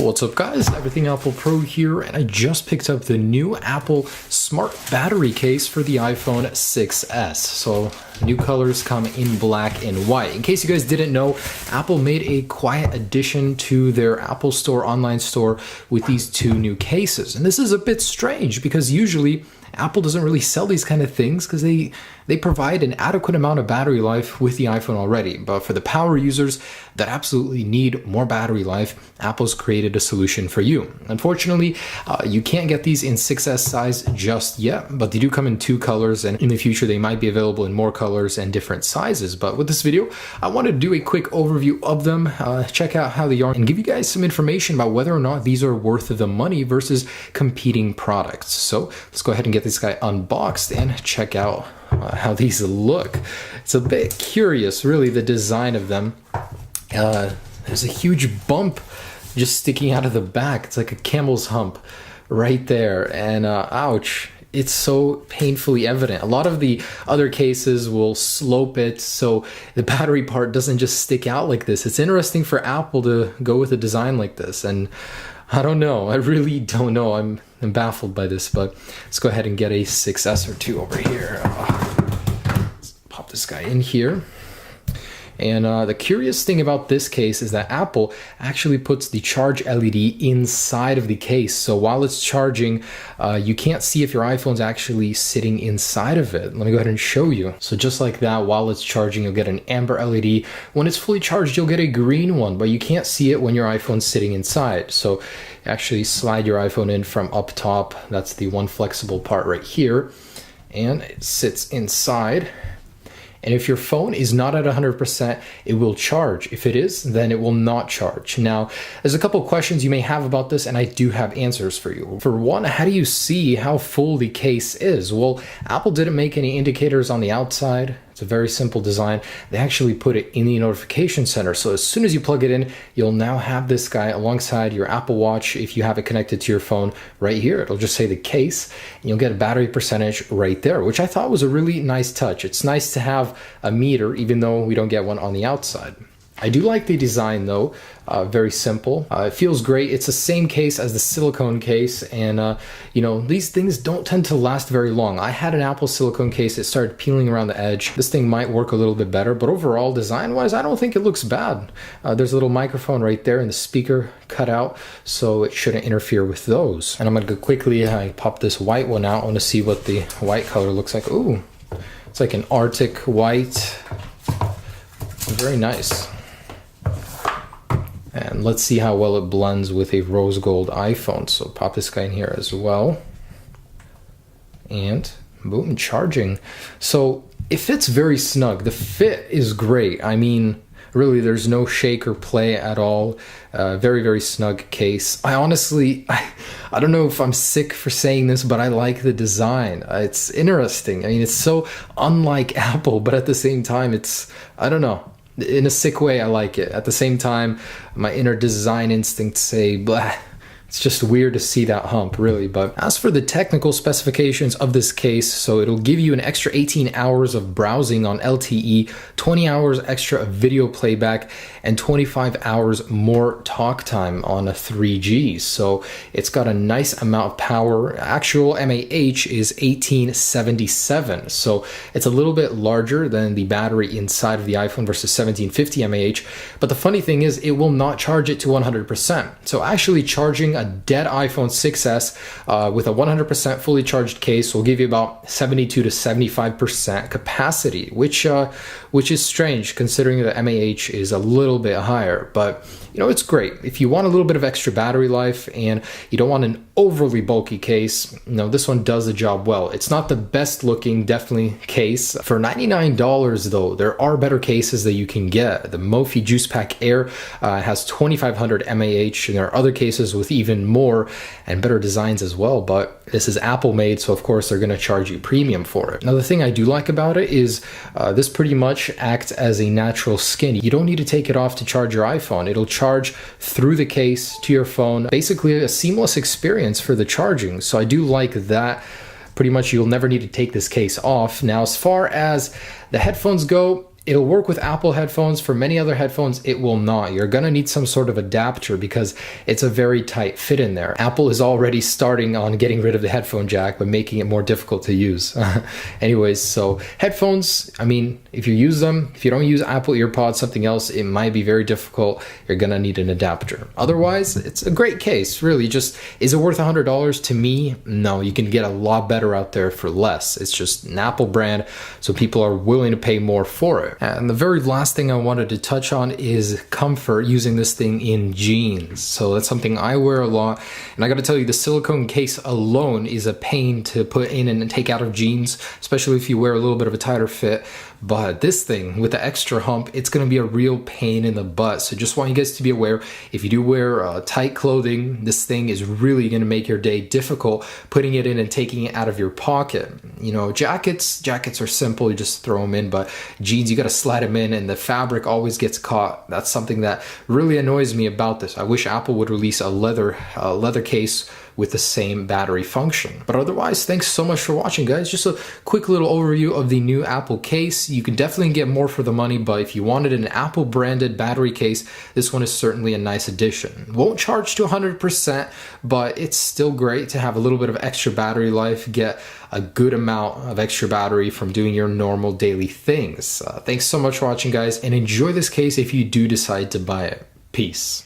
What's up guys, Everything Apple Pro here, and I just picked up the new Apple Smart Battery Case for the iPhone 6s. So new colors come in black and white. In case you guys didn't know, Apple made a quiet addition to their Apple Store online store with these two new cases. And this is a bit strange because usually Apple doesn't really sell these kind of things because they provide an adequate amount of battery life with the iPhone already. But for the power users that absolutely need more battery life, Apple's created a solution for you. Unfortunately, you can't get these in 6S size just yet, but they do come in two colors, and in the future they might be available in more colors and different sizes. But with this video, I want to do a quick overview of them, check out how they are, and give you guys some information about whether or not these are worth the money versus competing products. So let's go ahead and get this guy unboxed and check out how these look. It's a bit curious, really, the design of them. There's a huge bump just sticking out of the back. It's like a camel's hump right there, and ouch, it's so painfully evident. A lot of the other cases will slope it so the battery part doesn't just stick out like this. It's interesting for Apple to go with a design like this, and I don't know. I really don't know. I'm baffled by this, but let's go ahead and get a 6S or 2 over here. Let's pop this guy in here. And the curious thing about this case is that Apple actually puts the charge LED inside of the case. So while it's charging, you can't see if your iPhone's actually sitting inside of it. Let me go ahead and show you. So just like that, while it's charging, you'll get an amber LED. When it's fully charged, you'll get a green one, but you can't see it when your iPhone's sitting inside. So actually slide your iPhone in from up top. That's the one flexible part right here. And it sits inside. And if your phone is not at 100%, it will charge. If it is, then it will not charge. Now, there's a couple of questions you may have about this, and I do have answers for you. For one, how do you see how full the case is? Well, Apple didn't make any indicators on the outside. It's a very simple design. They actually put it in the notification center. So as soon as you plug it in, you'll now have this guy alongside your Apple Watch. If you have it connected to your phone right here, it'll just say the case, and you'll get a battery percentage right there, which I thought was a really nice touch. It's nice to have a meter, even though we don't get one on the outside. I do like the design though, very simple. It feels great. It's the same case as the silicone case, and you know, these things don't tend to last very long. I had an Apple silicone case, it started peeling around the edge. This thing might work a little bit better, but overall, design-wise, I don't think it looks bad. There's a little microphone right there and the speaker cut out, so it shouldn't interfere with those. And I'm gonna go quickly, I pop this white one out. I wanna see what the white color looks like. Ooh, it's like an Arctic white. Very nice. And let's see how well it blends with a rose gold iPhone. So pop this guy in here as well. And boom, charging. So it fits very snug. The fit is great. I mean, really, there's no shake or play at all. Very, very snug case. I honestly, I don't know if I'm sick for saying this, but I like the design. It's interesting. I mean, it's so unlike Apple, but at the same time, it's, I don't know. In a sick way, I like it. At the same time, my inner design instincts say, blah. It's just weird to see that hump, really. But as for the technical specifications of this case, so it'll give you an extra 18 hours of browsing on LTE, 20 hours extra of video playback, and 25 hours more talk time on a 3G. So it's got a nice amount of power. Actual MAH is 1877. So it's a little bit larger than the battery inside of the iPhone versus 1750 MAH. But the funny thing is, it will not charge it to 100%. So actually charging a dead iPhone 6s with a 100% fully charged case will give you about 72 to 75% capacity, which is strange considering that MAH is a little bit higher. But you know, it's great if you want a little bit of extra battery life and you don't want an overly bulky case. You know, this one does the job well. It's not the best looking, definitely, case. For $99 though, there are better cases that you can get. The Mophie Juice Pack Air has 2500 MAH, and there are other cases with even more and better designs as well, but this is Apple made, so of course they're going to charge you premium for it. Now the thing I do like about it is this pretty much acts as a natural skin. You don't need to take it off to charge your iPhone. It'll charge through the case to your phone. Basically a seamless experience for the charging, so I do like that. Pretty much you'll never need to take this case off. Now as far as the headphones go, It'll work with Apple headphones. For many other headphones, it will not. You're gonna need some sort of adapter because it's a very tight fit in there. Apple is already starting on getting rid of the headphone jack by making it more difficult to use. Anyways, so headphones, I mean, if you use them, if you don't use Apple EarPods, something else, it might be very difficult. You're gonna need an adapter. Otherwise, it's a great case, really. Just, is it worth $100? To me, no. You can get a lot better out there for less. It's just an Apple brand, so people are willing to pay more for it. And the very last thing I wanted to touch on is comfort using this thing in jeans. So that's something I wear a lot. And I gotta tell you, the silicone case alone is a pain to put in and take out of jeans, especially if you wear a little bit of a tighter fit. But this thing with the extra hump, it's gonna be a real pain in the butt. So just want you guys to be aware, if you do wear tight clothing, this thing is really gonna make your day difficult putting it in and taking it out of your pocket. You know, jackets are simple, you just throw them in, but jeans, you gotta slide them in and the fabric always gets caught. That's something that really annoys me about this. I wish Apple would release a leather case with the same battery function. But otherwise, thanks so much for watching, guys. Just a quick little overview of the new Apple case. You can definitely get more for the money, but if you wanted an Apple branded battery case, this one is certainly a nice addition. Won't charge to 100%, but it's still great to have a little bit of extra battery life, get a good amount of extra battery from doing your normal daily things. Thanks so much for watching, guys, and enjoy this case if you do decide to buy it. Peace.